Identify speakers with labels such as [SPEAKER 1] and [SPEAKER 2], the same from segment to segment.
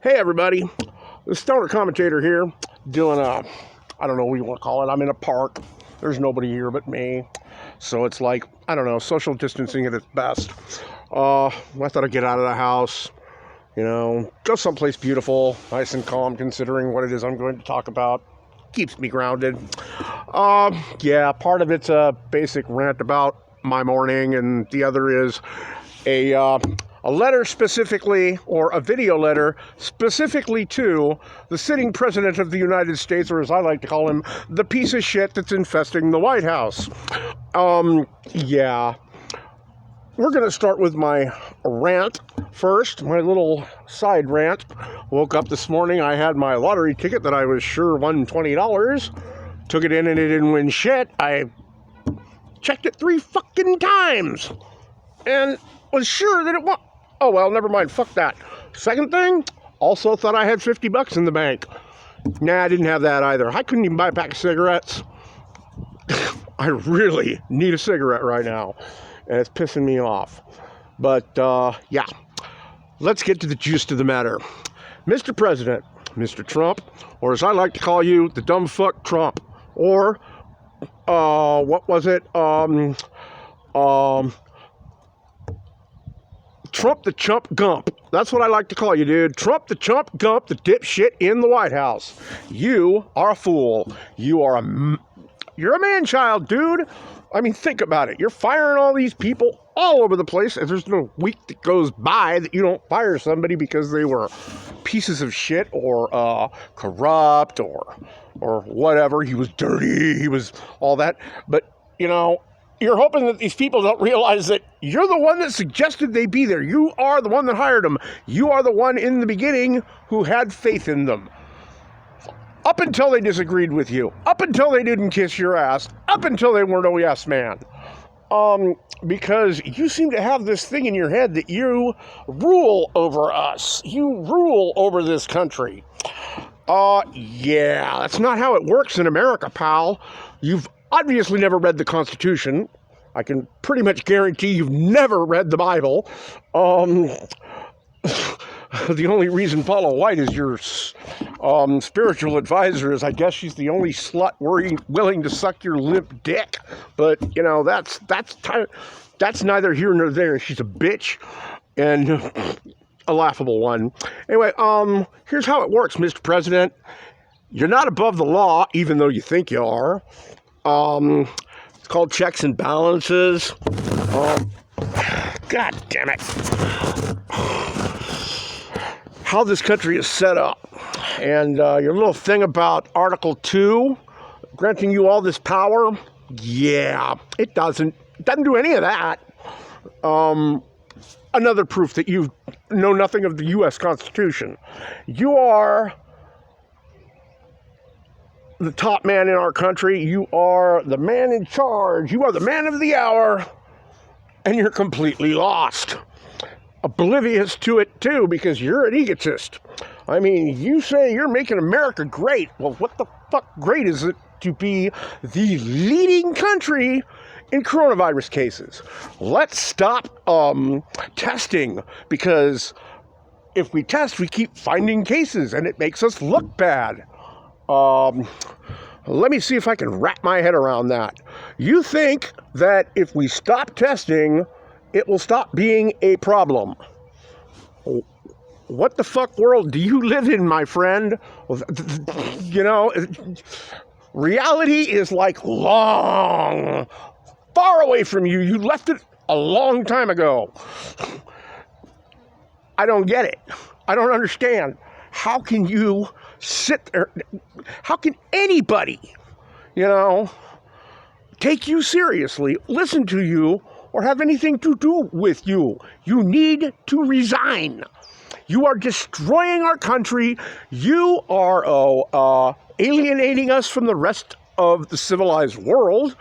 [SPEAKER 1] Hey everybody, the Stoner Commentator here, doing I don't know what you want to call it. I'm in a park. There's nobody here but me. So it's like, I don't know, social distancing at its best. I thought I'd get out of the house, go someplace beautiful, nice and calm considering what it is I'm going to talk about. Keeps me grounded. Yeah, part of it's a basic rant about my morning, and the other is a letter specifically, or a video letter specifically to the sitting president of the United States, or as I like to call him, the piece of shit that's infesting the White House. Yeah. We're going to start with my rant first, my little side rant. Woke up this morning, I had my lottery ticket that I was sure won $20. Took it in and it didn't win shit. I checked it 3 fucking times and was sure that it won. Oh, well, never mind. Fuck that. Second thing, also thought I had $50 in the bank. Nah, I didn't have that either. I couldn't even buy a pack of cigarettes. I really need a cigarette right now, and it's pissing me off. But, yeah. Let's get to the gist of the matter. Mr. President, Mr. Trump, or as I like to call you, the dumb fuck Trump, or, what was it? Trump the chump gump. That's what I like to call you, dude. Trump the chump gump, the dipshit in the White House. You are a fool. You're a man-child, dude. I mean, think about it. You're firing all these people all over the place, and there's no week that goes by that you don't fire somebody because they were pieces of shit or corrupt or whatever. He was dirty. He was all that. But, you're hoping that these people don't realize that you're the one that suggested they be there. You are the one that hired them. You are the one in the beginning who had faith in them. Up until they disagreed with you. Up until they didn't kiss your ass. Up until they weren't a yes man. Because you seem to have this thing in your head that you rule over us. You rule over this country. Yeah, that's not how it works in America, pal. You've obviously never read the Constitution. I can pretty much guarantee you've never read the Bible. The only reason Paula White is your spiritual advisor is I guess she's the only slut willing to suck your limp dick. But, that's neither here nor there. She's a bitch and a laughable one. Anyway, here's how it works, Mr. President. You're not above the law, even though you think you are. It's called checks and balances. God damn it. How this country is set up. And your little thing about Article 2, granting you all this power, yeah, it doesn't do any of that. Another proof that you know nothing of the U.S. Constitution. You are the top man in our country. You are the man in charge. You are the man of the hour. And you're completely lost. Oblivious to it, too, because you're an egotist. I mean, you say you're making America great. Well, what the fuck great is it to be the leading country in coronavirus cases? Let's stop testing, because if we test, we keep finding cases, and it makes us look bad. Let me see if I can wrap my head around that. You think that if we stop testing, it will stop being a problem. What the fuck world do you live in, my friend? Reality is like long, far away from you. You left it a long time ago. I don't get it. I don't understand. How can you sit there? How can anybody, take you seriously, listen to you, or have anything to do with you? You need to resign. You are destroying our country. You are alienating us from the rest of the civilized world.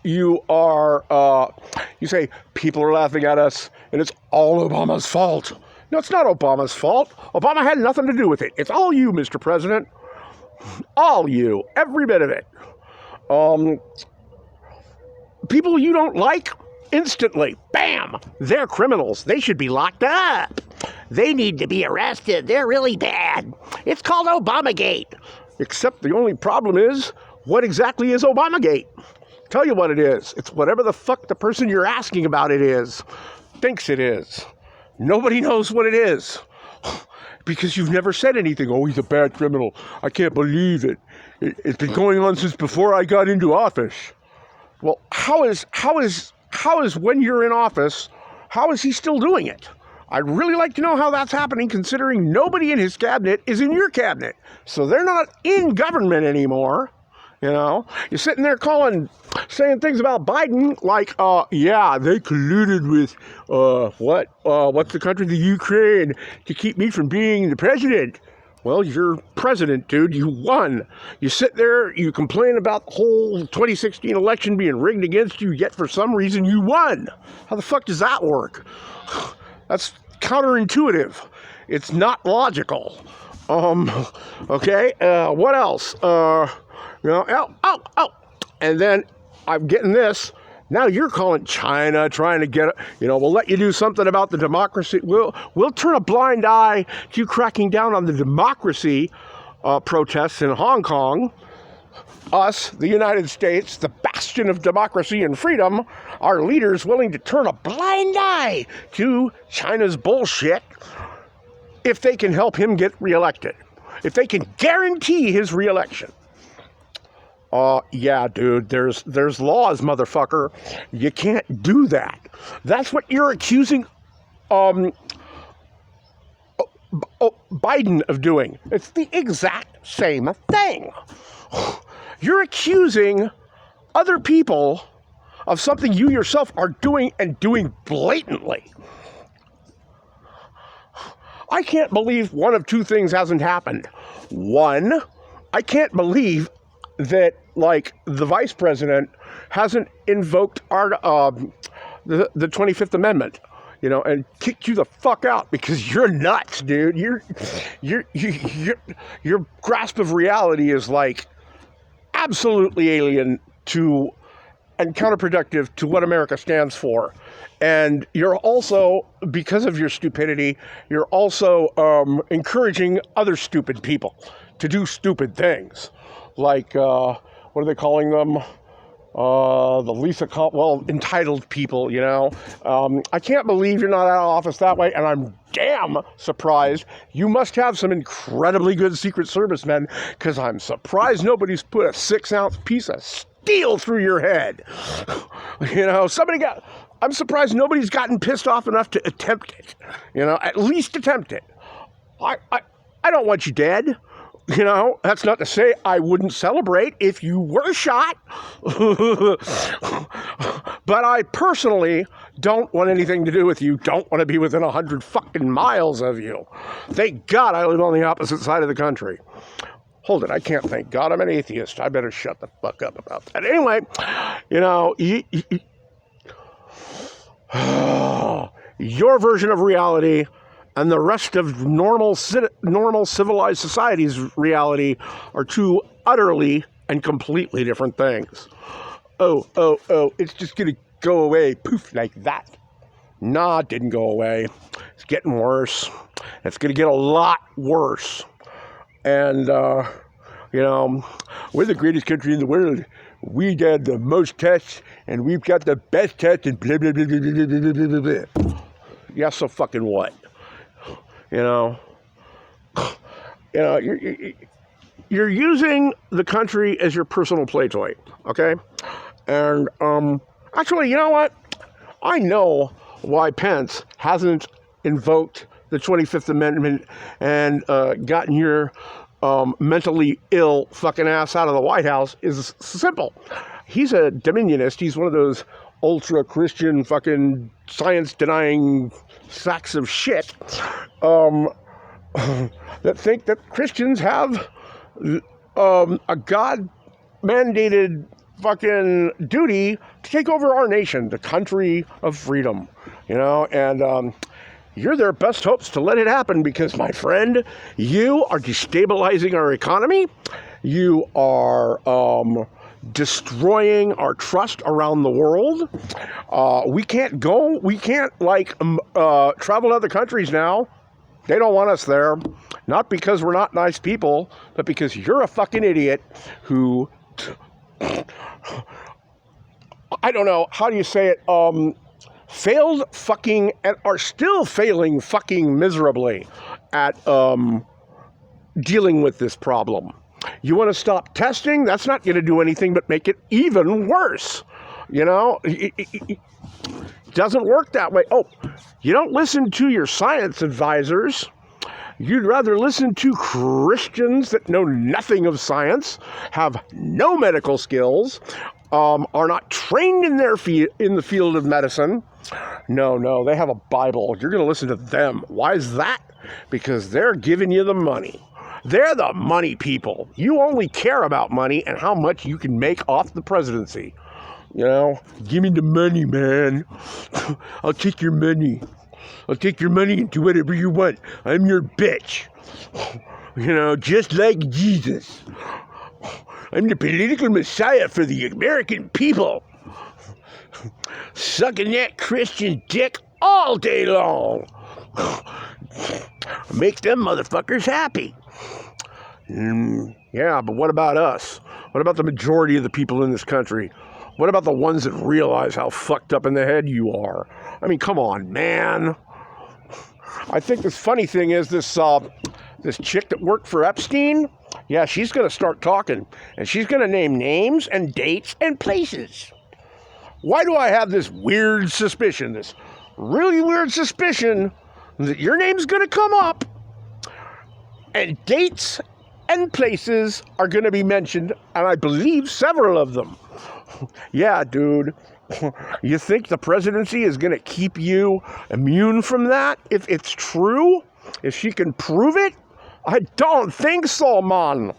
[SPEAKER 1] You are, you say, people are laughing at us, and it's all Obama's fault. No, it's not Obama's fault. Obama had nothing to do with it. It's all you, Mr. President. All you. Every bit of it. People you don't like, instantly, bam, they're criminals. They should be locked up. They need to be arrested. They're really bad. It's called Obamagate. Except the only problem is, what exactly is Obamagate? Tell you what it is. It's whatever the fuck the person you're asking about it is, thinks it is. Nobody knows what it is. Because you've never said anything. Oh, he's a bad criminal. I can't believe it. It's been going on since before I got into office. Well, how is when you're in office, how is he still doing it? I'd really like to know how that's happening, considering nobody in his cabinet is in your cabinet. So they're not in government anymore. You know, you're sitting there saying things about Biden like, yeah, they colluded with, what's the country, the Ukraine, to keep me from being the president. Well, you're president, dude. You won. You sit there, you complain about the whole 2016 election being rigged against you, yet for some reason you won. How the fuck does that work? That's counterintuitive. It's not logical. Okay, what else? And then I'm getting this. Now you're calling China, trying to get, we'll let you do something about the democracy. We'll turn a blind eye to you cracking down on the democracy protests in Hong Kong. Us, the United States, the bastion of democracy and freedom, our leaders willing to turn a blind eye to China's bullshit if they can help him get reelected. If they can guarantee his reelection. Yeah, dude, there's laws, motherfucker. You can't do that. That's what you're accusing Biden of doing. It's the exact same thing. You're accusing other people of something you yourself are doing and doing blatantly. I can't believe one of two things hasn't happened. One, I can't believe that, the vice president hasn't invoked the 25th Amendment, and kicked you the fuck out because you're nuts, dude. Your grasp of reality is absolutely alien to and counterproductive to what America stands for. And you're also, because of your stupidity, you're also encouraging other stupid people to do stupid things. What are they calling them? Entitled people, I can't believe you're not out of office that way, and I'm damn surprised. You must have some incredibly good Secret Service men, because I'm surprised nobody's put a 6-ounce piece of steel through your head. I'm surprised nobody's gotten pissed off enough to attempt it. At least attempt it. I don't want you dead. That's not to say I wouldn't celebrate if you were shot. But I personally don't want anything to do with you. Don't want to be within 100 fucking miles of you. Thank God I live on the opposite side of the country. Hold it, I can't thank God. I'm an atheist. I better shut the fuck up about that. Anyway, your version of reality and the rest of normal civilized society's reality are two utterly and completely different things. Oh, it's just going to go away, poof, like that. Nah, it didn't go away. It's getting worse. It's going to get a lot worse. And, we're the greatest country in the world. We got the most tests, and we've got the best tests, and blah, blah, blah, blah, blah, blah, blah, blah, blah. Yeah, so fucking what? You're using the country as your personal play toy, okay? And actually, you know what? I know why Pence hasn't invoked the 25th Amendment and gotten your mentally ill fucking ass out of the White House is simple. He's a dominionist. He's one of those ultra-Christian fucking science-denying sacks of shit that think that Christians have a God-mandated fucking duty to take over our nation, the country of freedom, and you're their best hopes to let it happen because, my friend, you are destabilizing our economy. You are destroying our trust around the world. We can't travel to other countries now. They don't want us there. Not because we're not nice people, but because you're a fucking idiot who, I don't know, how do you say it, failed fucking and are still failing fucking miserably at dealing with this problem. You want to stop testing? That's not going to do anything but make it even worse. You know, it doesn't work that way. Oh, you don't listen to your science advisors. You'd rather listen to Christians that know nothing of science, have no medical skills, are not trained in in the field of medicine. No, they have a Bible. You're going to listen to them. Why is that? Because they're giving you the money. They're the money people. You only care about money and how much you can make off the presidency. You know, give me the money, man. I'll take your money. I'll take your money and do whatever you want. I'm your bitch. You know, just like Jesus. I'm the political messiah for the American people. Sucking that Christian dick all day long. Makes them motherfuckers happy. Yeah, but what about us? What about the majority of the people in this country? What about the ones that realize how fucked up in the head you are? I mean, come on, man. I think this funny thing is this chick that worked for Epstein, yeah, she's going to start talking, and she's going to name names and dates and places. Why do I have this weird suspicion, this really weird suspicion that your name's going to come up and dates and places are going to be mentioned, and I believe several of them. Yeah, dude. You think the presidency is going to keep you immune from that if it's true? If she can prove it? I don't think so, man.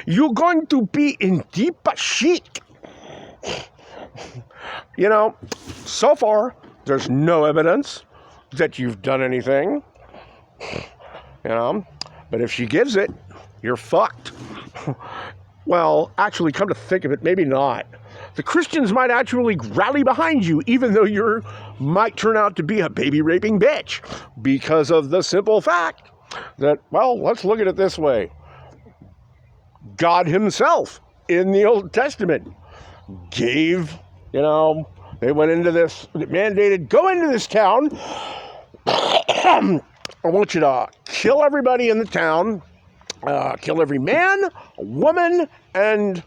[SPEAKER 1] You're going to be in deep shit. You know, so far, there's no evidence that you've done anything. You know, but if she gives it, you're fucked. Well, actually, come to think of it, maybe not. The Christians might actually rally behind you, even though you might turn out to be a baby-raping bitch, because of the simple fact that, well, let's look at it this way. God himself, in the Old Testament, gave, you know, they went into this, mandated, go into this town. I want you to kill everybody in the town, kill every man, woman, and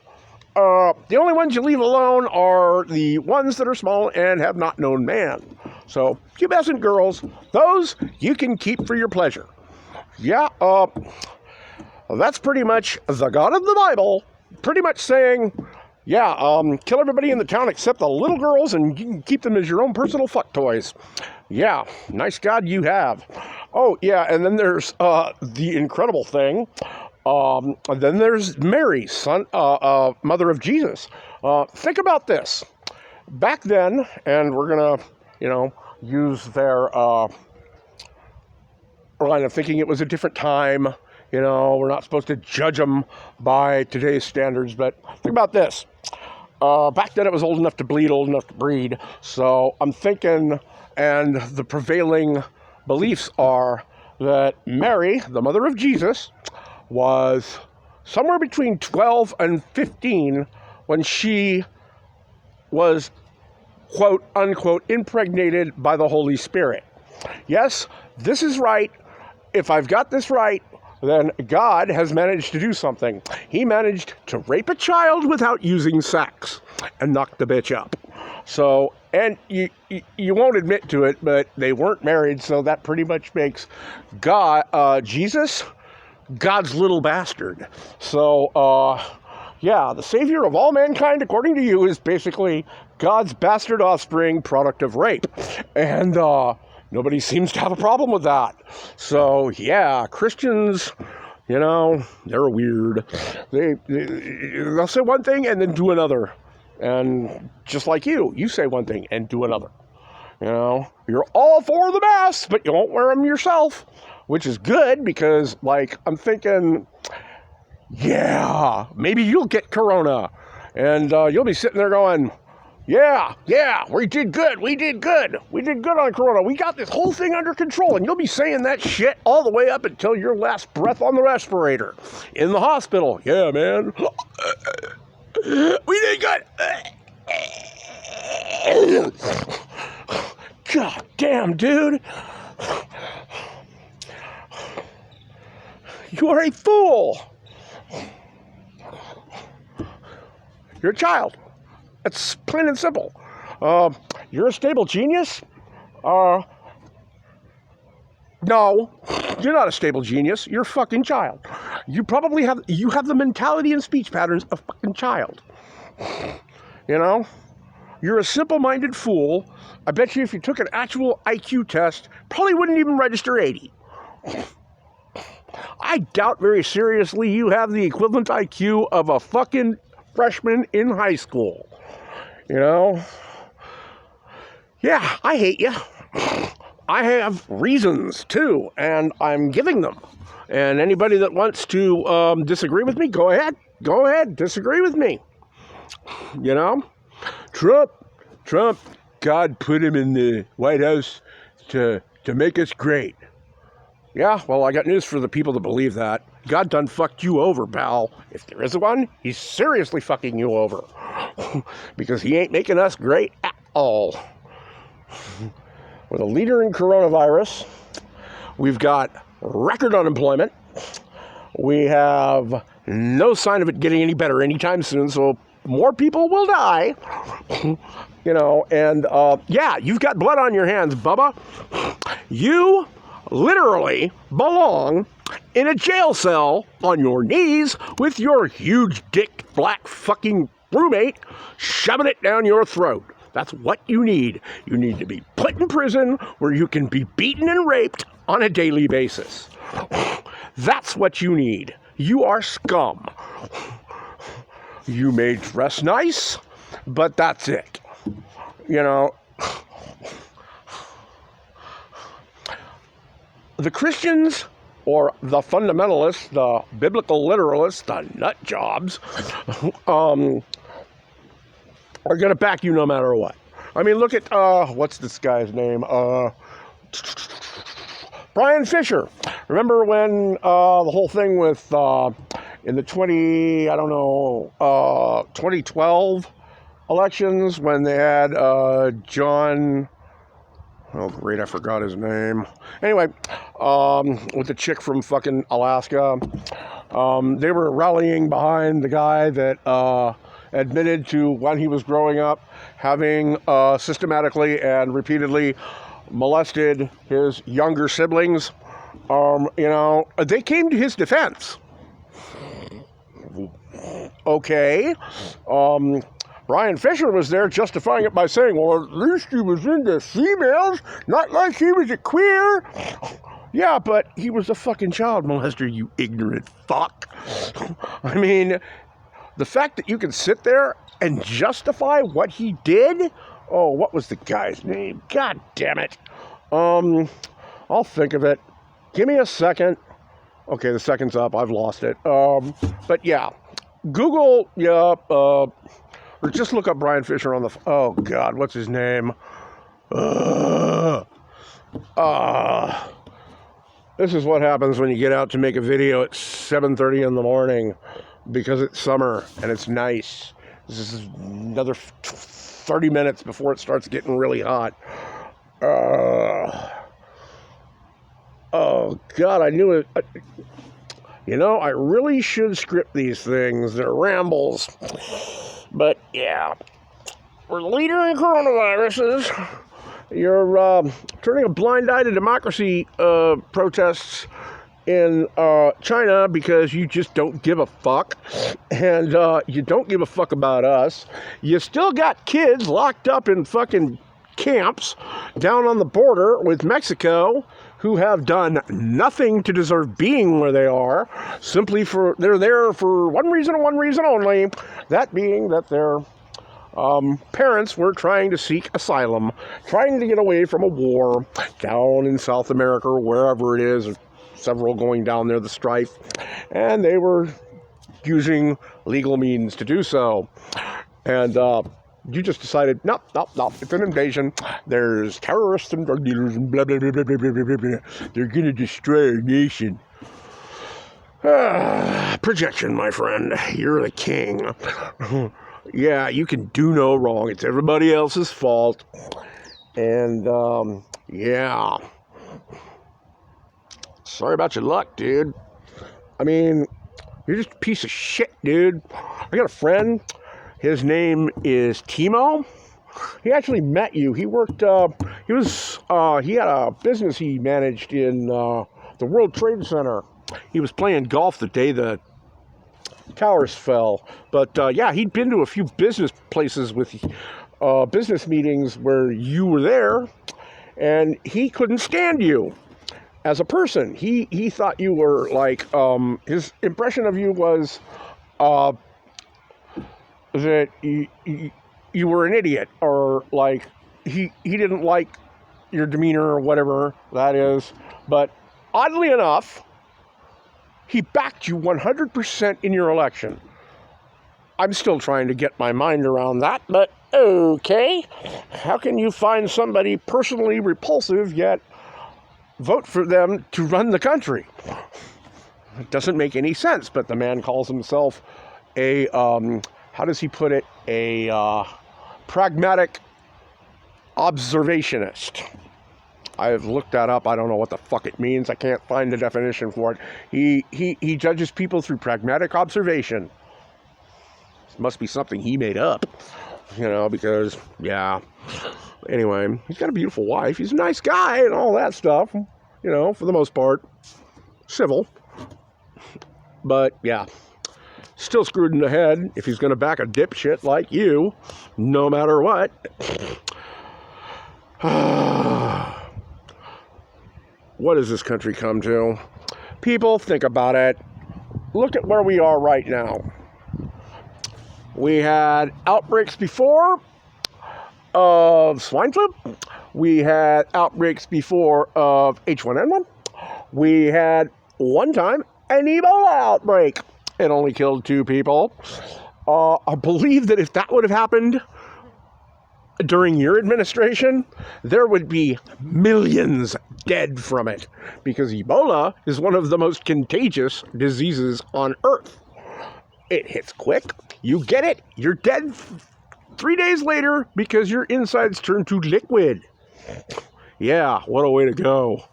[SPEAKER 1] the only ones you leave alone are the ones that are small and have not known man. So, pubescent girls, those you can keep for your pleasure. Yeah, that's pretty much the God of the Bible, pretty much saying, yeah, kill everybody in the town except the little girls and you can keep them as your own personal fuck toys. Yeah, nice God you have. Oh, yeah, and then there's the incredible thing. Then there's Mary, mother of Jesus. Think about this. Back then, and we're going to, you know, use their line of thinking, it was a different time. You know, we're not supposed to judge them by today's standards, but think about this. Back then it was old enough to bleed, old enough to breed. So I'm thinking, and the prevailing beliefs are that Mary, the mother of Jesus, was somewhere between 12 and 15 when she was, quote, unquote, impregnated by the Holy Spirit. Yes, this is right. If I've got this right, then God has managed to do something. He managed to rape a child without using sex and knock the bitch up. So, and you won't admit to it, but they weren't married, so that pretty much makes God, Jesus, God's little bastard. So, yeah, the savior of all mankind, according to you, is basically God's bastard offspring, product of rape. And nobody seems to have a problem with that. So, yeah, Christians, you know, they're weird. They'll say one thing and then do another. And just like you say one thing and do another. You know, you're all for the masks, but you won't wear them yourself, which is good because, like, I'm thinking, yeah, maybe you'll get corona. And you'll be sitting there going, yeah, we did good. We did good on Corona. We got this whole thing under control. And you'll be saying that shit all the way up until your last breath on the respirator in the hospital. Yeah, man. We did good. God damn, dude. You are a fool. You're a child. It's plain and simple. You're a stable genius? No, you're not a stable genius. You're a fucking child. You probably have the mentality and speech patterns of a fucking child. You know? You're a simple-minded fool. I bet you if you took an actual IQ test, probably wouldn't even register 80. I doubt very seriously you have the equivalent IQ of a fucking freshman in high school. You know? Yeah, I hate you. I have reasons, too, and I'm giving them. And anybody that wants to disagree with me, go ahead. Go ahead, disagree with me. You know? Trump, God put him in the White House to make us great. Yeah, well, I got news for the people that believe that. God done fucked you over, pal. If there is one, he's seriously fucking you over. Because he ain't making us great at all. We're the leader in coronavirus. We've got record unemployment. We have no sign of it getting any better anytime soon, so more people will die. You know, and yeah, you've got blood on your hands, Bubba. You literally belong in a jail cell on your knees with your huge dick black fucking roommate shoving it down your throat. That's what you need. You need to be put in prison where you can be beaten and raped on a daily basis. That's what you need. You are scum. You may dress nice, but that's it. You know, the Christians or the fundamentalists, the biblical literalists, the nut jobs, are going to back you no matter what. I mean, look at, what's this guy's name? Brian Fisher. Remember when the whole thing with, in the 2012 elections, when they had John, oh great, I forgot his name. Anyway, with the chick from fucking Alaska, they were rallying behind the guy that admitted to, when he was growing up, having systematically and repeatedly molested his younger siblings. You know, they came to his defense. Okay. Brian Fisher was there justifying it by saying, well, at least he was into females, not like he was a queer. Yeah, but he was a fucking child molester, you ignorant fuck. I mean, the fact that you can sit there and justify what he did? Oh, what was the guy's name? God damn it. I'll think of it. Give me a second. Okay, the second's up. I've lost it. But yeah, Google, or just look up Brian Fisher on the, oh God, what's his name? This is what happens when you get out to make a video at 7:30 in the morning because it's summer and it's nice. This is another 30 minutes before it starts getting really hot. Oh God, I knew it. You know, I really should script these things. They're rambles. But yeah, we're the leader in coronaviruses. You're turning a blind eye to democracy protests in China because you just don't give a fuck. And you don't give a fuck about us. You still got kids locked up in fucking camps down on the border with Mexico who have done nothing to deserve being where they are, simply for, they're there for one reason and one reason only, that being that their parents were trying to seek asylum, trying to get away from a war down in South America or wherever it is, several going down there, the strife, and they were using legal means to do so. And you just decided, nope, it's an invasion. There's terrorists and drug dealers and blah, blah, blah, blah, blah, blah, blah, blah. They're going to destroy our nation. Projection, my friend. You're the king. Yeah, you can do no wrong. It's everybody else's fault. And, yeah. Sorry about your luck, dude. I mean, you're just a piece of shit, dude. I got a friend. His name is Timo. He actually met you. He worked, he had a business he managed in the World Trade Center. He was playing golf the day the towers fell. But, yeah, he'd been to a few business places with business meetings where you were there, and he couldn't stand you as a person. He thought you were like, his impression of you was that you were an idiot, or like he didn't like your demeanor or whatever that is. But oddly enough, he backed you 100% in your election. I'm still trying to get my mind around that, but okay. How can you find somebody personally repulsive yet vote for them to run the country? It doesn't make any sense, but the man calls himself a, how does he put it? A pragmatic observationist. I've looked that up. I don't know what the fuck it means. I can't find the definition for it. He judges people through pragmatic observation. This must be something he made up, because, yeah. Anyway, he's got a beautiful wife. He's a nice guy and all that stuff, for the most part. Civil. But, yeah. Still screwed in the head if he's going to back a dipshit like you, no matter what. What has this country come to? People, think about it. Look at where we are right now. We had outbreaks before of swine flu. We had outbreaks before of H1N1. We had one time an Ebola outbreak. It only killed 2 people. I believe that if that would have happened during your administration, there would be millions dead from it, because Ebola is one of the most contagious diseases on Earth. It hits quick. You get it. You're dead 3 days later because your insides turn to liquid. Yeah, what a way to go.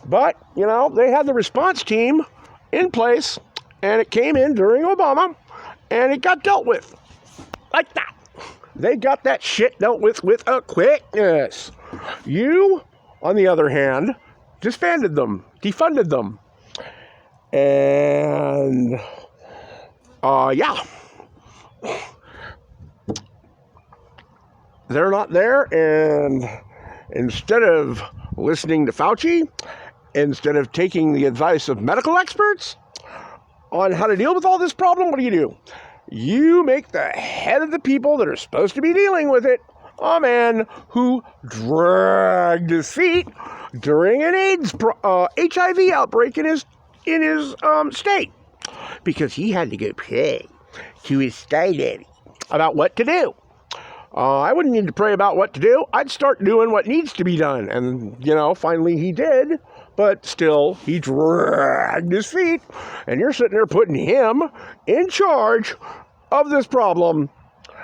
[SPEAKER 1] But, they had the response team in place, and it came in during Obama, and it got dealt with like that. They got that shit dealt with a quickness. You, on the other hand, disbanded them, defunded them. And, yeah. They're not there, and instead of listening to Fauci, instead of taking the advice of medical experts on how to deal with all this problem, what do? You make the head of the people that are supposed to be dealing with it a man who dragged his feet during an HIV outbreak in his state, because he had to go pray to his state daddy about what to do. I wouldn't need to pray about what to do. I'd start doing what needs to be done. And, finally he did. But still, he dragged his feet. And you're sitting there putting him in charge of this problem,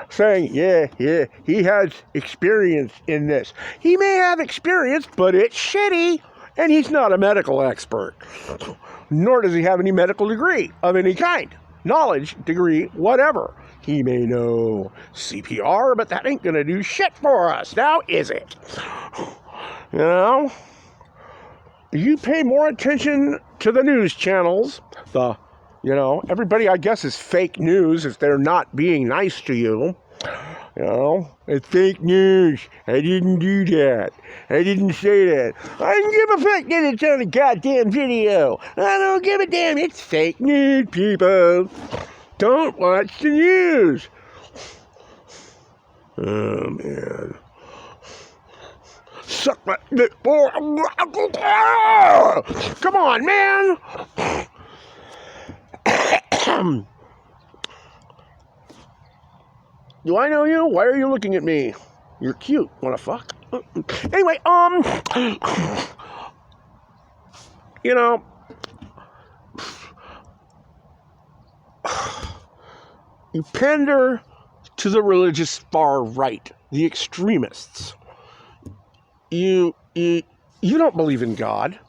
[SPEAKER 1] saying, yeah, he has experience in this. He may have experience, but it's shitty. And he's not a medical expert. Nor does he have any medical degree of any kind. Knowledge, degree, whatever. He may know CPR, but that ain't going to do shit for us, now is it? You pay more attention to the news channels. Everybody, I guess, is fake news if they're not being nice to you. It's fake news. I didn't do that. I didn't say that. I didn't give a fuck that it's on a goddamn video. I don't give a damn. It's fake news, people. Don't watch the news. Oh, man. Suck my dick. Come on, man. Do I know you? Why are you looking at me? You're cute. Wanna fuck? Anyway, you know, you pander to the religious far right, the extremists. You don't believe in God.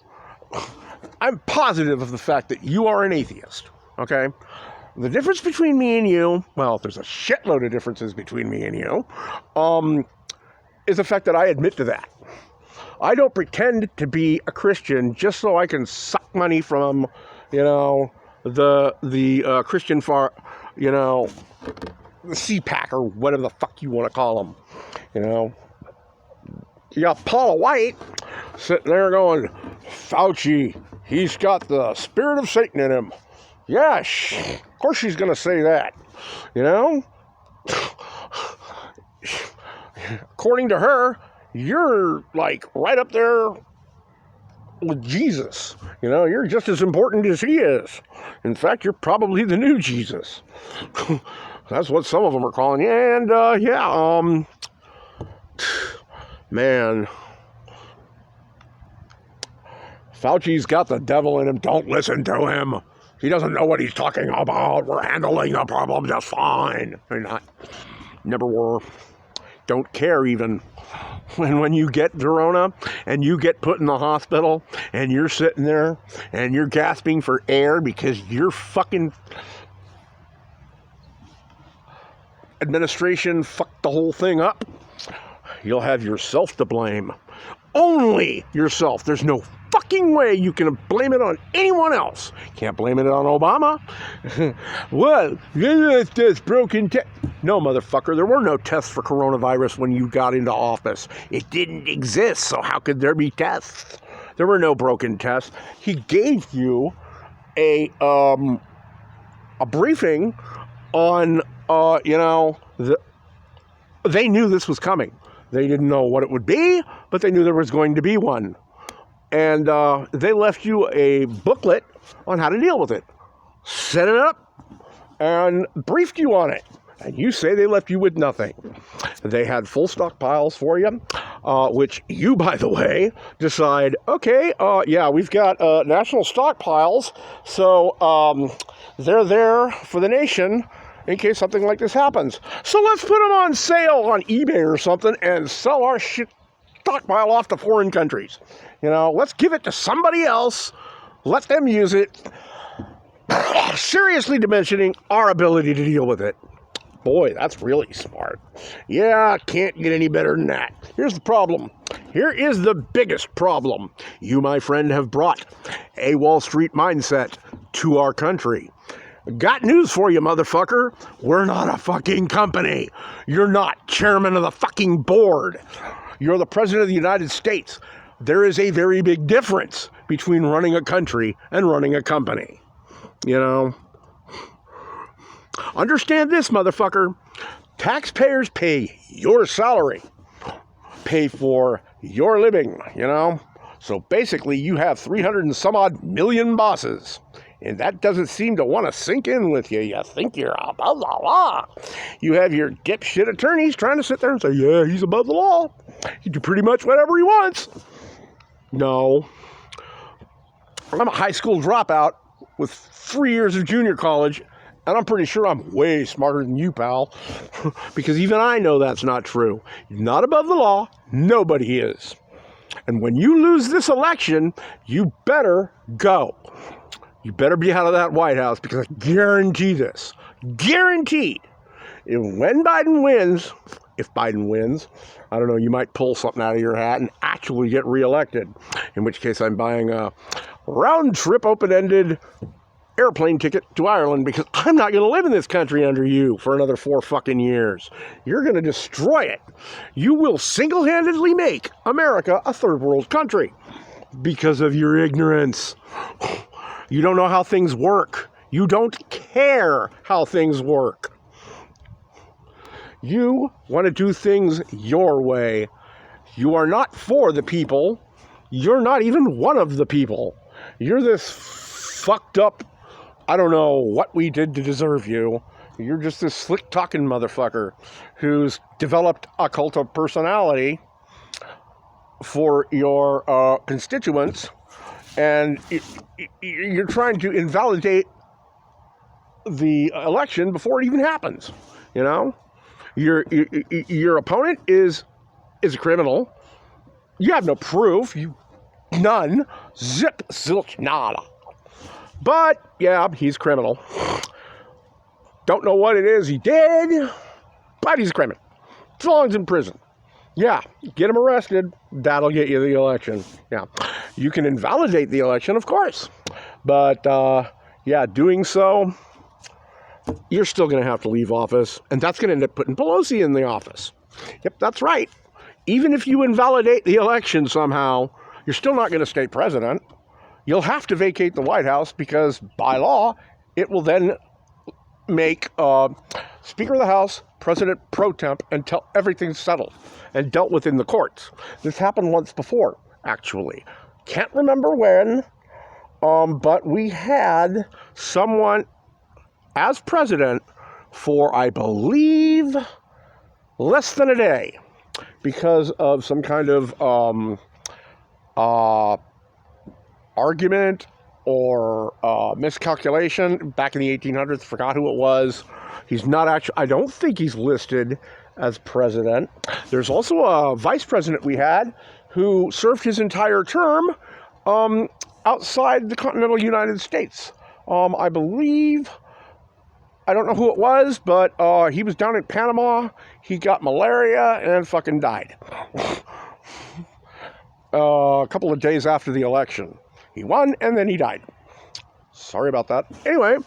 [SPEAKER 1] I'm positive of the fact that you are an atheist, okay? The difference between me and you, well, there's a shitload of differences between me and you, is the fact that I admit to that. I don't pretend to be a Christian just so I can suck money from, the Christian the CPAC or whatever the fuck you want to call them, You got Paula White sitting there going, Fauci, he's got the spirit of Satan in him. Yeah, of course she's going to say that, According to her, you're like right up there with Jesus. You're just as important as he is. In fact, you're probably the new Jesus. That's what some of them are calling you. And, man, Fauci's got the devil in him. Don't listen to him. He doesn't know what he's talking about. We're handling the problem just fine. They're not. Never were. Don't care even. When you get Corona and you get put in the hospital and you're sitting there and you're gasping for air because your fucking administration fucked the whole thing up, you'll have yourself to blame. Only yourself. There's no fucking way you can blame it on anyone else. Can't blame it on Obama. Well, this broken test. No, motherfucker, there were no tests for coronavirus when you got into office. It didn't exist, so how could there be tests? There were no broken tests. He gave you a briefing on, they knew this was coming. They didn't know what it would be, but they knew there was going to be one. And they left you a booklet on how to deal with it. Set it up and briefed you on it. And you say they left you with nothing. They had full stockpiles for you, which you, by the way, decide, okay, we've got national stockpiles, so they're there for the nation in case something like this happens. So let's put them on sale on eBay or something and sell our shit stockpile off to foreign countries. Let's give it to somebody else, let them use it, seriously diminishing our ability to deal with it. Boy, that's really smart. Yeah, can't get any better than that. Here's the problem. Here is the biggest problem. You, my friend, have brought a Wall Street mindset to our country. Got news for you, motherfucker. We're not a fucking company. You're not chairman of the fucking board. You're the president of the United States. There is a very big difference between running a country and running a company. Understand this, motherfucker. Taxpayers pay your salary, pay for your living, So basically, you have 300 and some odd million bosses. And that doesn't seem to want to sink in with you. You think you're above the law. You have your dipshit attorneys trying to sit there and say, yeah, he's above the law. He can do pretty much whatever he wants. No. I'm a high school dropout with 3 years of junior college, and I'm pretty sure I'm way smarter than you, pal. Because even I know that's not true. You're not above the law. Nobody is. And when you lose this election, you better go. You better be out of that White House, because I guarantee this. Guaranteed. When Biden wins, if Biden wins, I don't know, you might pull something out of your hat and actually get reelected. In which case I'm buying a round-trip, open-ended airplane ticket to Ireland, because I'm not going to live in this country under you for another 4 fucking years. You're going to destroy it. You will single-handedly make America a third world country because of your ignorance. You don't know how things work. You don't care how things work. You want to do things your way. You are not for the people. You're not even one of the people. You're this fucked up I don't know what we did to deserve you. You're just this slick-talking motherfucker who's developed a cult of personality for your constituents, and you're trying to invalidate the election before it even happens. You know, your opponent is a criminal. You have no proof. None. Zip, zilch, nada. But yeah, he's criminal. Don't know what it is he did, but he's a criminal. As long as he's in prison. Yeah, get him arrested. That'll get you the election. Yeah, you can invalidate the election, of course. But yeah, doing so, you're still going to have to leave office. And that's going to end up putting Pelosi in the office. Yep, that's right. Even if you invalidate the election somehow, you're still not going to stay president. You'll have to vacate the White House because by law, it will then make Speaker of the House President pro temp until everything's settled and dealt with in the courts. This happened once before, actually. Can't remember when, but we had someone as president for, I believe, less than a day because of some kind of argument or miscalculation back in the 1800s. Forgot who it was. He's not actually, I don't think he's listed as president. There's also a vice president we had who served his entire term outside the continental United States. I believe, I don't know who it was, but he was down in Panama. He got malaria and fucking died. A couple of days after the election. He won, and then he died. Sorry about that. Anyway,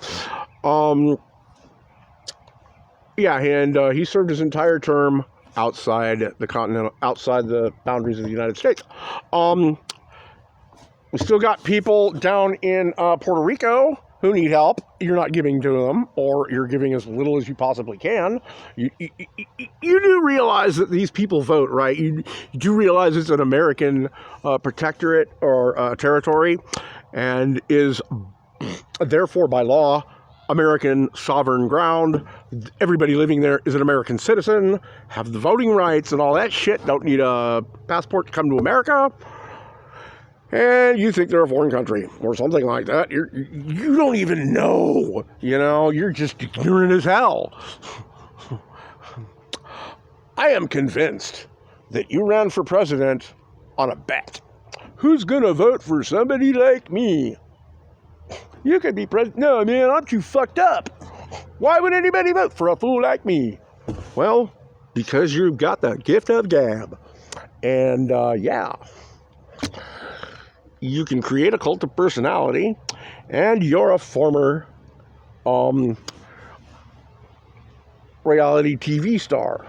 [SPEAKER 1] yeah, and he served his entire term outside the boundaries of the United States. We still got people down in Puerto Rico who need help. You're not giving to them, or you're giving as little as you possibly can. You do realize that these people vote, right? You do realize it's an American protectorate or territory, and is therefore by law American sovereign ground. Everybody living there is an American citizen, have the voting rights and all that shit, don't need a passport to come to America. And you think they're a foreign country or something like that. You don't even know, you know, you're just ignorant as hell. I am convinced that you ran for president on a bet. Who's gonna vote for somebody like me? You could be president. No, man, I'm too fucked up. Why would anybody vote for a fool like me? Well, because you've got the gift of gab. And yeah, you can create a cult of personality, and you're a former reality TV star.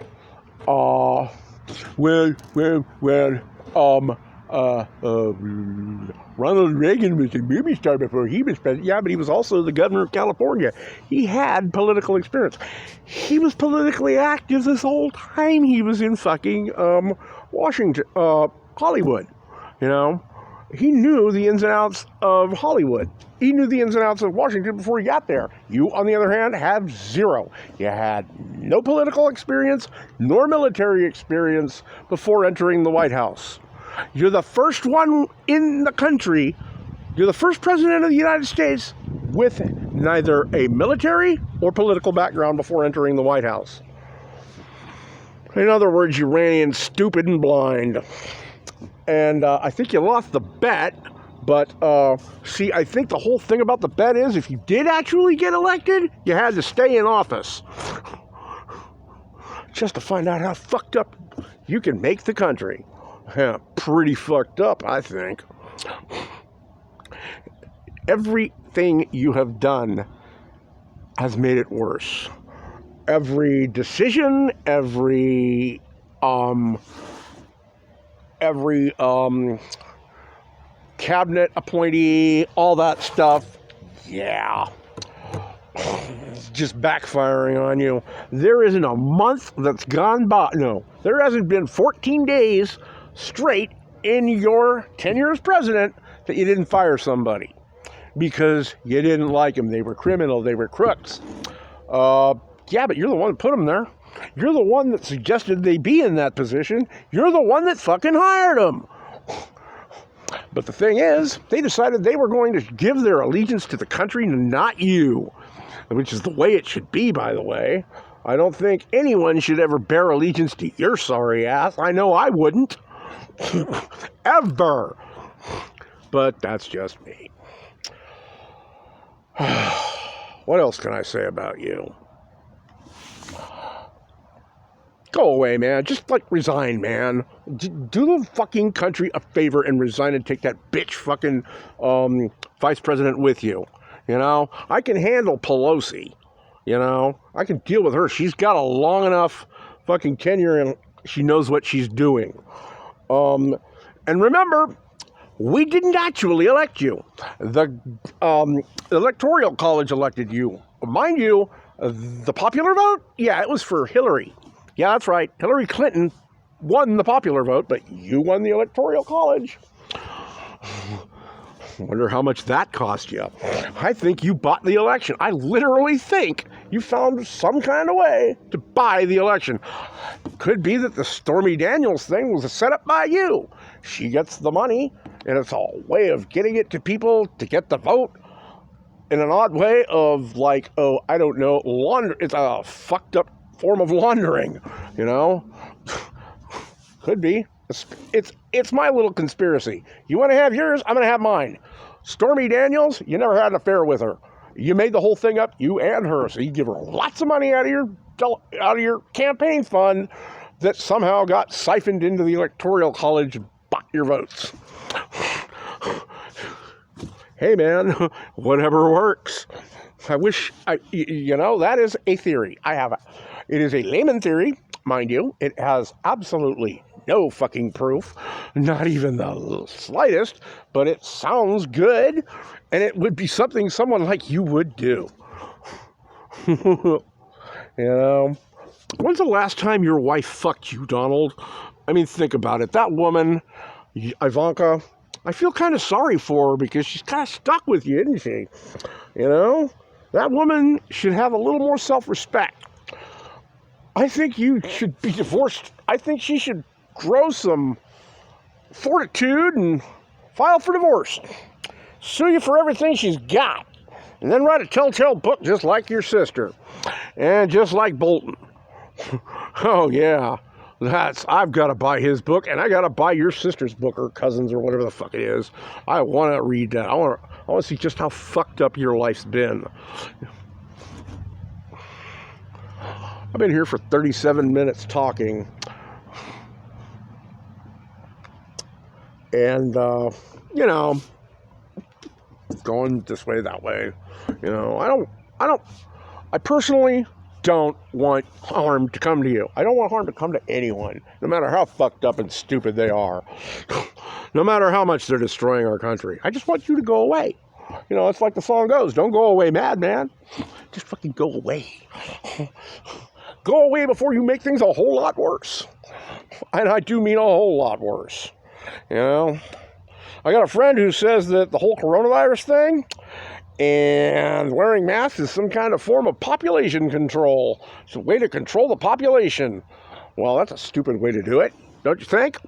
[SPEAKER 1] Ronald Reagan was a movie star before he was president. Yeah, but he was also the governor of California. He had political experience. He was politically active this whole time he was in fucking Washington, Hollywood. You know, he knew the ins and outs of Hollywood. He knew the ins and outs of Washington before he got there. You, on the other hand, have zero. You had no political experience nor military experience before entering the White House. You're the first one in the country, you're the first president of the United States with neither a military or political background before entering the White House. In other words, you ran in stupid and blind. And I think you lost the bet, but see, I think the whole thing about the bet is if you did actually get elected, you had to stay in office. Just to find out how fucked up you can make the country. Yeah, pretty fucked up, I think. Everything you have done has made it worse. Every decision, every cabinet appointee, all that stuff, yeah, it's just backfiring on you. There isn't a month that's gone by. No, there hasn't been 14 days straight in your tenure as president that you didn't fire somebody. because you didn't like them. They were criminal. They were crooks. Yeah, but you're the one that put them there. You're the one that suggested they be in that position. You're the one that fucking hired them. But the thing is, they decided they were going to give their allegiance to the country, not you, which is the way it should be, by the way. I don't think anyone should ever bear allegiance to your sorry ass. I know I wouldn't. Ever. But that's just me. What else can I say about you? Go away, man. Just, resign, man. Do the fucking country a favor and resign and take that bitch fucking vice president with you. You know? I can handle Pelosi. You know? I can deal with her. She's got a long enough fucking tenure and she knows what she's doing. And remember, we didn't actually elect you. The Electoral College elected you. Mind you, the popular vote? Yeah, it was for Hillary. Yeah, that's right. Hillary Clinton won the popular vote, but you won the Electoral College. Wonder how much that cost you. I think you bought the election. I literally think you found some kind of way to buy the election. Could be that the Stormy Daniels thing was set up by you. She gets the money, and it's a way of getting it to people to get the vote in an odd way of I don't know, it's a fucked up form of laundering, you know? Could be. It's my little conspiracy. You want to have yours, I'm going to have mine. Stormy Daniels, you never had an affair with her. You made the whole thing up, you and her, so you give her lots of money out of your campaign fund that somehow got siphoned into the Electoral College and bought your votes. Hey, man, whatever works. I wish, that is a theory. It is a layman theory, mind you. It has absolutely no fucking proof, not even the slightest, but it sounds good, and it would be something someone like you would do. You know? When's the last time your wife fucked you, Donald? I mean, think about it. That woman, Ivanka, I feel kind of sorry for her because she's kind of stuck with you, isn't she? You know? That woman should have a little more self-respect. I think you should be divorced. I think she should grow some fortitude and file for divorce. Sue you for everything she's got. And then write a telltale book just like your sister. And just like Bolton. Oh, yeah. I've got to buy his book, and I got to buy your sister's book, or cousin's, or whatever the fuck it is. I want to read that. I want to see just how fucked up your life's been. I've been here for 37 minutes talking. And, going this way, that way. I personally don't want harm to come to you. I don't want harm to come to anyone, no matter how fucked up and stupid they are. No matter how much they're destroying our country. I just want you to go away. It's like the song goes, don't go away, madman. Just fucking go away. Go away before you make things a whole lot worse. And I do mean a whole lot worse. I got a friend who says that the whole coronavirus thing and wearing masks is some kind of form of population control. It's a way to control the population. Well, that's a stupid way to do it, don't you think?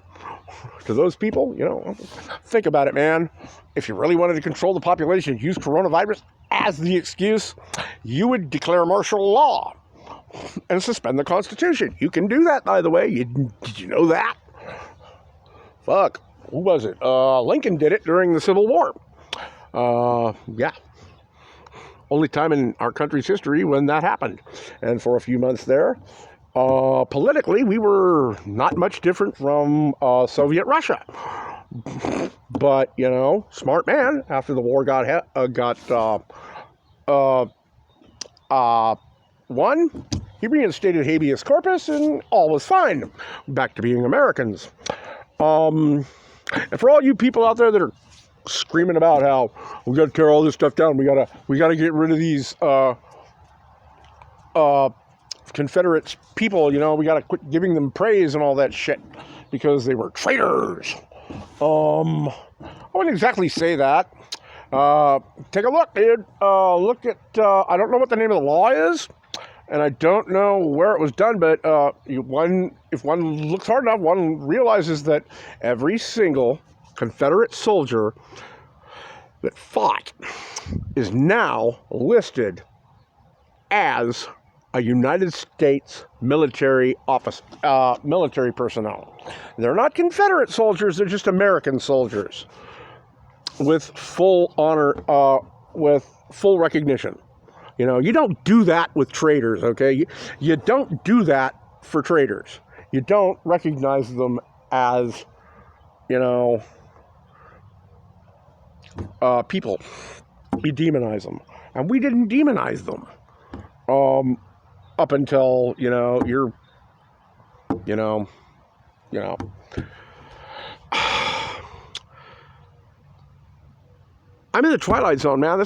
[SPEAKER 1] To those people, think about it, man. If you really wanted to control the population, use coronavirus as the excuse, you would declare martial law and suspend the Constitution. You can do that, by the way. Did you know that? Fuck. Who was it? Lincoln did it during the Civil War. Yeah. Only time in our country's history when that happened. And for a few months there, politically, we were not much different from Soviet Russia. But, smart man, after the war won, he reinstated habeas corpus and all was fine. Back to being Americans. And for all you people out there that are screaming about how we got to tear all this stuff down, we gotta get rid of these Confederate people, we gotta quit giving them praise and all that shit because they were traitors. I wouldn't exactly say that. Take a look, dude. Look at, I don't know what the name of the law is, and I don't know where it was done, but if one looks hard enough, one realizes that every single Confederate soldier that fought is now listed as a United States military military personnel. They're not Confederate soldiers, they're just American soldiers with full honor, with full recognition. You know, you don't do that with traitors, okay? You don't do that for traitors. You don't recognize them as, you know, people. You demonize them. And we didn't demonize them. Up until, you're, I'm in the twilight zone, man.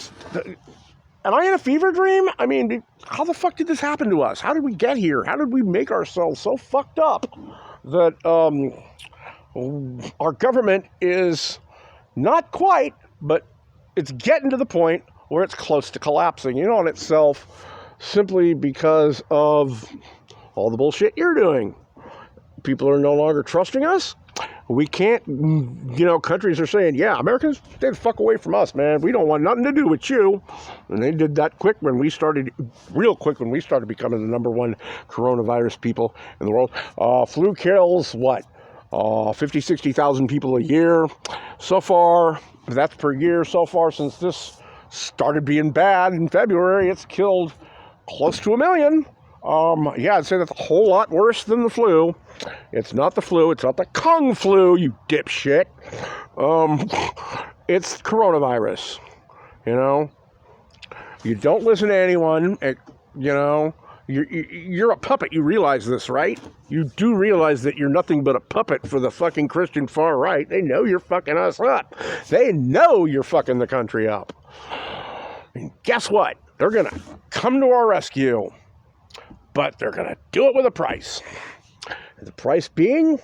[SPEAKER 1] Am I in a fever dream? I mean, how the fuck did this happen to us? How did we get here? How did we make ourselves so fucked up that our government is not quite, but it's getting to the point where it's close to collapsing, on itself, simply because of all the bullshit you're doing. People are no longer trusting us. We can't, countries are saying, yeah, Americans, stay the fuck away from us, man. We don't want nothing to do with you. And they did that real quick when we started becoming the number one coronavirus people in the world. Flu kills, 50, 60,000 people a year. So far, that's per year. So far, since this started being bad in February, it's killed close to 1 million. I'd say that's a whole lot worse than the flu. It's not the flu. It's not the Kung flu, you dipshit. It's coronavirus. You don't listen to anyone. You're a puppet. You realize this, right? You do realize that you're nothing but a puppet for the fucking Christian far right. They know you're fucking us up. They know you're fucking the country up. And guess what? They're going to come to our rescue. But they're going to do it with a price. The price being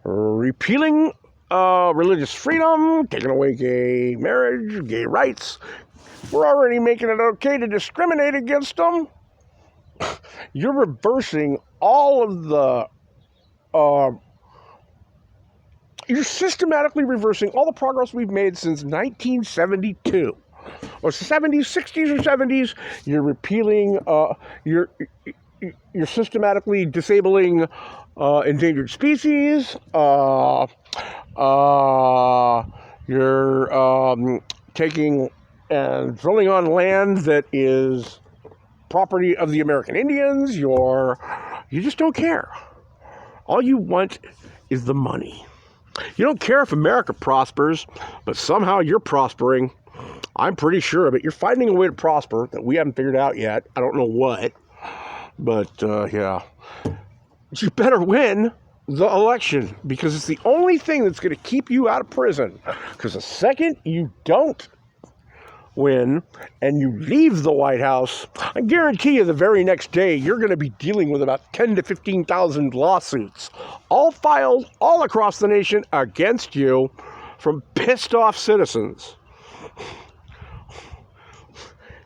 [SPEAKER 1] repealing religious freedom, taking away gay marriage, gay rights. We're already making it okay to discriminate against them. You're reversing all of the... you're systematically reversing all the progress we've made since 1972. Or 70s, 60s or 70s, you're repealing, you're systematically disabling endangered species, you're taking and drilling on land that is property of the American Indians, you just don't care. All you want is the money. You don't care if America prospers, but somehow you're prospering. I'm pretty sure of it. You're finding a way to prosper that we haven't figured out yet. I don't know what. But, yeah. You better win the election because it's the only thing that's going to keep you out of prison. Because the second you don't win and you leave the White House, I guarantee you the very next day you're going to be dealing with about 10 to 15,000 lawsuits, all filed all across the nation against you from pissed off citizens.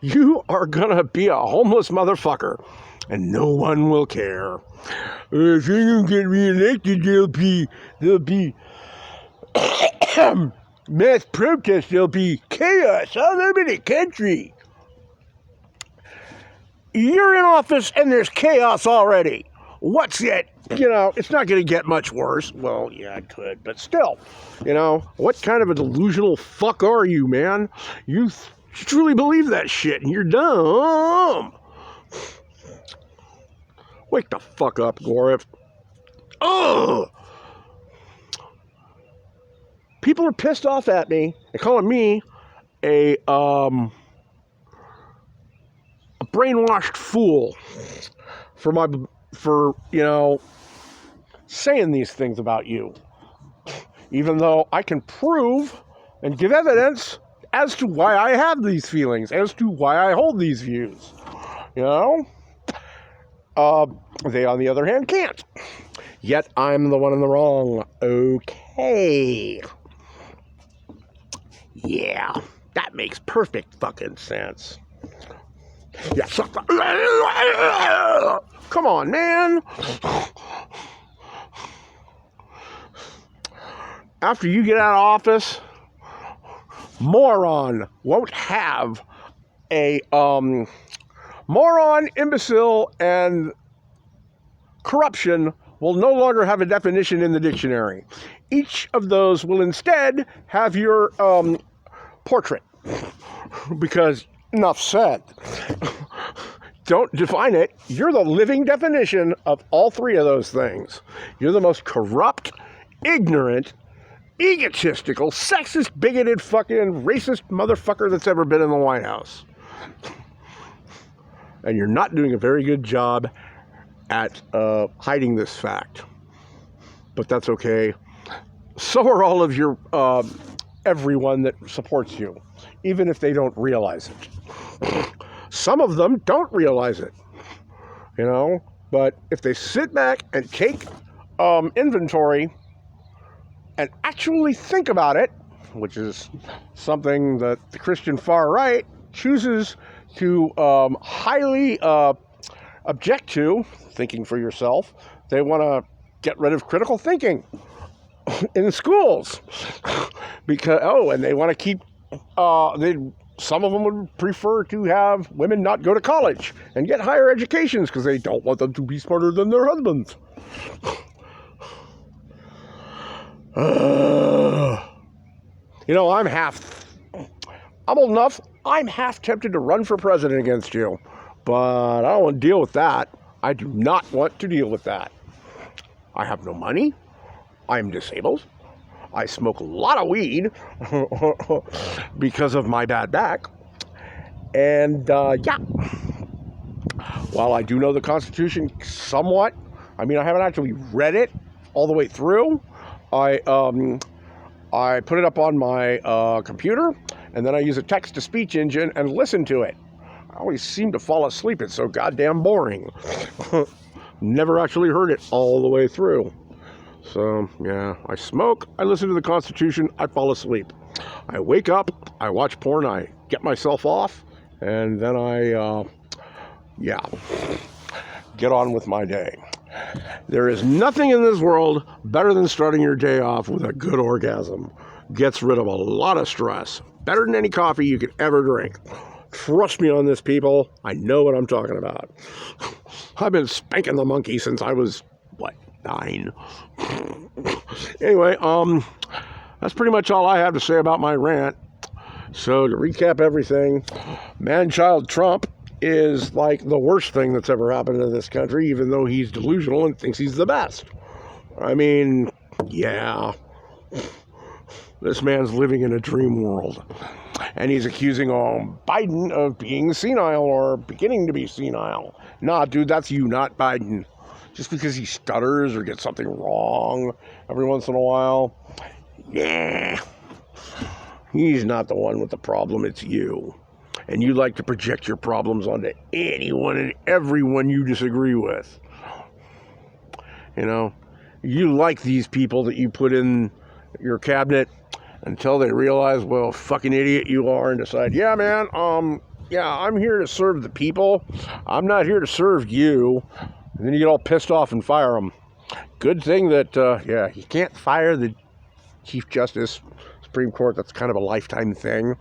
[SPEAKER 1] You are going to be a homeless motherfucker, and no one will care. If you don't get reelected, there'll be mass protests, there'll be chaos all over the country. You're in office, and there's chaos already. What's it? It's not going to get much worse. Well, yeah, it could, but still, what kind of a delusional fuck are you, man? You truly believe that shit, and you're dumb. Wake the fuck up, Gorif. Ugh! People are pissed off at me. They're calling me a brainwashed fool for saying these things about you. Even though I can prove and give evidence as to why I have these feelings, as to why I hold these views. They, on the other hand, can't. Yet I'm the one in the wrong. Okay. Yeah. That makes perfect fucking sense. Yeah, come on, man. After you get out of office, moron won't have a moron, imbecile, and corruption will no longer have a definition in the dictionary. Each of those will instead have your portrait, because enough said. Don't define it. You're the living definition of all three of those things. You're the most corrupt, ignorant, egotistical, sexist, bigoted, fucking racist motherfucker that's ever been in the White House. And you're not doing a very good job at hiding this fact. But that's okay. So are all of your, everyone that supports you, even if they don't realize it. Some of them don't realize it, you know, but if they sit back and take inventory and actually think about it, which is something that the Christian far right chooses to highly object to, thinking for yourself. They want to get rid of critical thinking in schools because, and they want to keep, some of them would prefer to have women not go to college and get higher educations because they don't want them to be smarter than their husbands. You know, I'm old enough, I'm half tempted to run for president against you, but I don't want to deal with that. I do not want to deal with that. I have no money. I'm disabled. I smoke a lot of weed because of my bad back. And, yeah. While I do know the Constitution somewhat, I mean, I haven't actually read it all the way through. I put it up on my computer, and then I use a text-to-speech engine and listen to it. I always seem to fall asleep. It's so goddamn boring. Never actually heard it all the way through. So, yeah, I smoke, I listen to the Constitution, I fall asleep. I wake up, I watch porn, I get myself off, and then I, get on with my day. There is nothing in this world better than starting your day off with a good orgasm. Gets rid of a lot of stress. Better than any coffee you could ever drink. Trust me on this, people. I know what I'm talking about. I've been spanking the monkey since I was, 9. Anyway, that's pretty much all I have to say about my rant. So to recap everything, man-child Trump is like the worst thing that's ever happened to this country, even though he's delusional and thinks he's the best. I mean, yeah. This man's living in a dream world. And he's accusing Biden of being senile or beginning to be senile. Nah, dude, that's you, not Biden. Just because he stutters or gets something wrong every once in a while. Nah. He's not the one with the problem, it's you. And you like to project your problems onto anyone and everyone you disagree with. You know, you like these people that you put in your cabinet until they realize, well, fucking idiot you are, and decide, yeah, man, I'm here to serve the people. I'm not here to serve you. And then you get all pissed off and fire them. Good thing that, you can't fire the Chief Justice, Supreme Court. That's kind of a lifetime thing.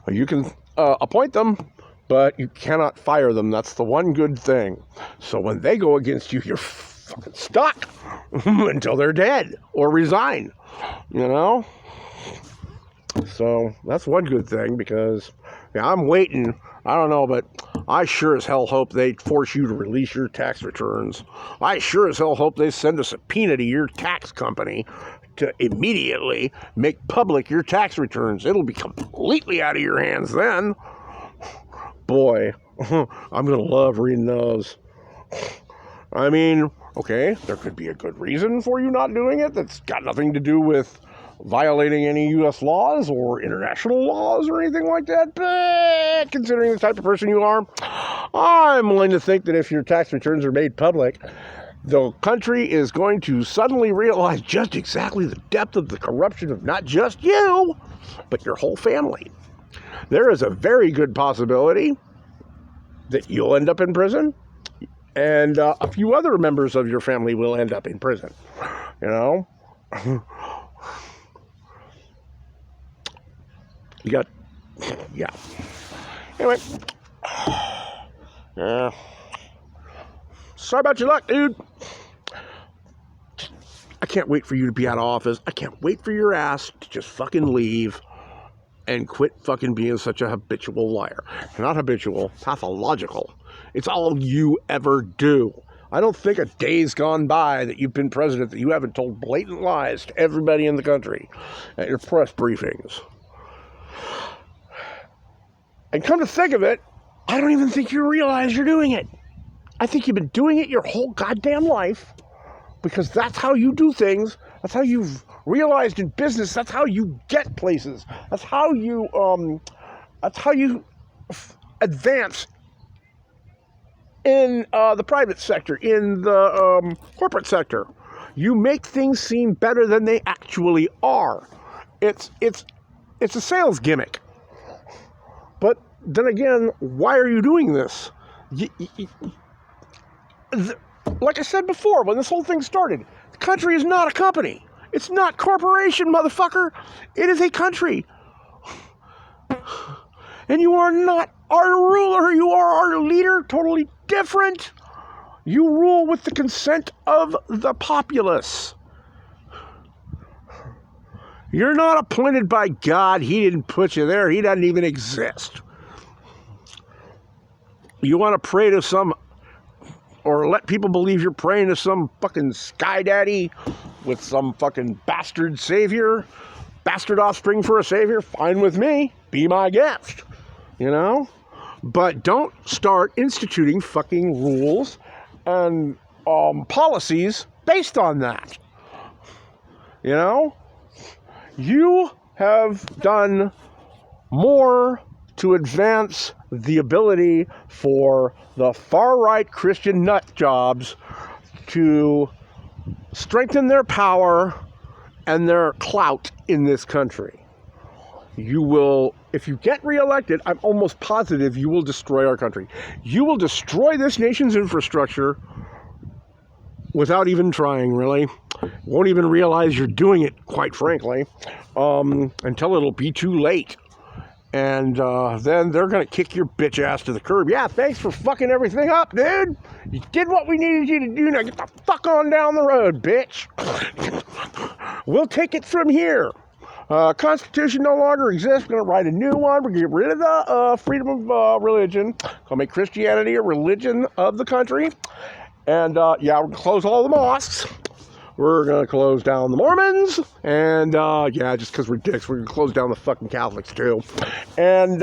[SPEAKER 1] You can appoint them, but you cannot fire them. That's the one good thing. So when they go against you, you're fucking stuck until they're dead or resign, you know? So that's one good thing because, I'm waiting. I don't know, but I sure as hell hope they force you to release your tax returns. I sure as hell hope they send a subpoena to your tax company to immediately make public your tax returns. It'll be completely out of your hands then. Boy, I'm going to love reading those. I mean, okay, there could be a good reason for you not doing it that's got nothing to do with violating any U.S. laws or international laws or anything like that, but considering the type of person you are, I'm willing to think that if your tax returns are made public, the country is going to suddenly realize just exactly the depth of the corruption of not just you, but your whole family. There is a very good possibility that you'll end up in prison, and a few other members of your family will end up in prison. You know? You got... Yeah. Anyway. Yeah. Sorry about your luck, dude. I can't wait for you to be out of office. I can't wait for your ass to just fucking leave and quit fucking being such a habitual liar. Not habitual, pathological. It's all you ever do. I don't think a day's gone by that you've been president that you haven't told blatant lies to everybody in the country at your press briefings. And come to think of it, I don't even think you realize you're doing it. I think you've been doing it your whole goddamn life because that's how you do things. That's how you've realized in business. That's how you get places. That's how you advance in the private sector, in the corporate sector. You make things seem better than they actually are. It's a sales gimmick. But then again, why are you doing this? Like I said before, when this whole thing started, the country is not a company. It's not corporation, motherfucker. It is a country. And you are not our ruler. You are our leader. Totally different. You rule with the consent of the populace. You're not appointed by God. He didn't put you there. He doesn't even exist. You want to pray to some, or let people believe you're praying to some fucking sky daddy with some fucking bastard savior, bastard offspring for a savior, fine with me. Be my guest, you know? But don't start instituting fucking rules and policies based on that. You know? You have done more to advance the ability for the far-right Christian nut jobs to strengthen their power and their clout in this country. You will, if you get reelected, I'm almost positive you will destroy our country. You will destroy this nation's infrastructure without even trying, really. Won't even realize you're doing it, quite frankly, until it'll be too late. And then they're going to kick your bitch ass to the curb. Yeah, thanks for fucking everything up, dude. You did what we needed you to do. Now get the fuck on down the road, bitch. We'll take it from here. Constitution no longer exists. We're going to write a new one. We're going to get rid of the freedom of religion. Gonna make Christianity a religion of the country. And yeah, we're going to close all the mosques. We're going to close down the Mormons. And yeah, just because we're dicks, we're going to close down the fucking Catholics too. And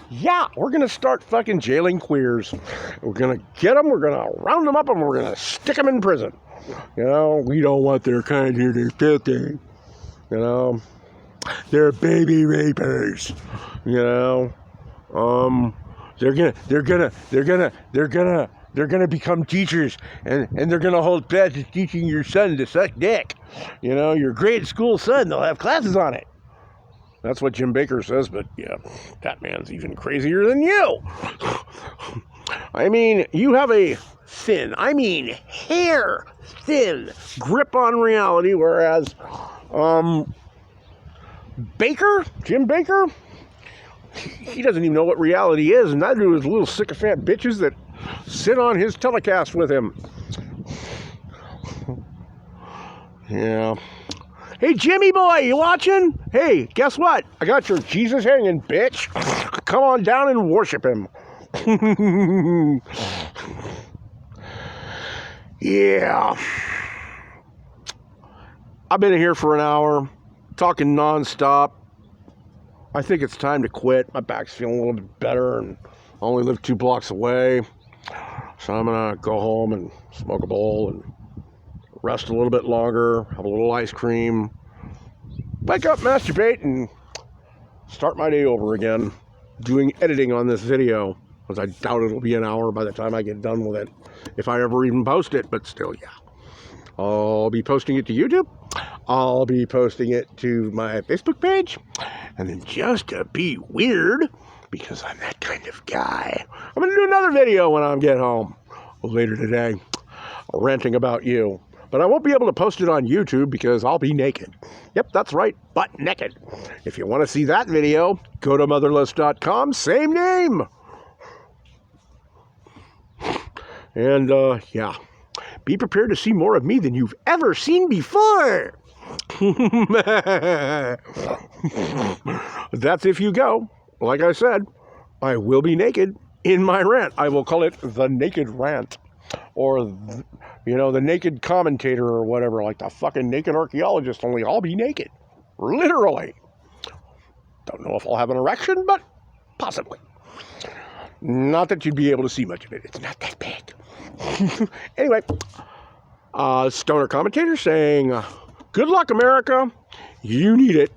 [SPEAKER 1] yeah, we're going to start fucking jailing queers. We're going to get them, we're going to round them up, and we're going to stick them in prison. You know, we don't want their kind here. They're filthy. You know, they're baby rapers. You know, they're gonna become teachers, and they're gonna hold classes teaching your son to suck dick. You know, your grade school son. They'll have classes on it. That's what Jim Baker says, but yeah, that man's even crazier than you. I mean, you have a thin, I mean hair thin grip on reality, whereas Jim Baker, he doesn't even know what reality is, and neither do his little sycophant bitches that sit on his telecast with him. Yeah. Hey, Jimmy boy, you watching? Hey, guess what? I got your Jesus hanging, bitch. Come on down and worship him. Yeah. I've been here for an hour, talking nonstop. I think it's time to quit. My back's feeling a little bit better, and I only live 2 blocks away. So I'm going to go home and smoke a bowl and rest a little bit longer, have a little ice cream, wake up, masturbate, and start my day over again, doing editing on this video. because I doubt it'll be an hour by the time I get done with it, if I ever even post it, but still, yeah. I'll be posting it to YouTube. I'll be posting it to my Facebook page. And then just to be weird, because I'm that kind of guy, I'm going to do another video when I get home later today, ranting about you. But I won't be able to post it on YouTube because I'll be naked. Yep, that's right, butt naked. If you want to see that video, go to motherless.com, same name. And, yeah. Be prepared to see more of me than you've ever seen before. That's if you go. Like I said, I will be naked in my rant. I will call it the naked rant. Or, the naked commentator or whatever, like the fucking naked archaeologist, only I'll be naked. Literally. Don't know if I'll have an erection, but possibly. Not that you'd be able to see much of it. It's not that big. Anyway, stoner commentator saying, good luck, America. You need it.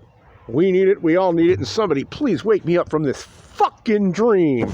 [SPEAKER 1] We need it. We all need it. And somebody please wake me up from this fucking dream.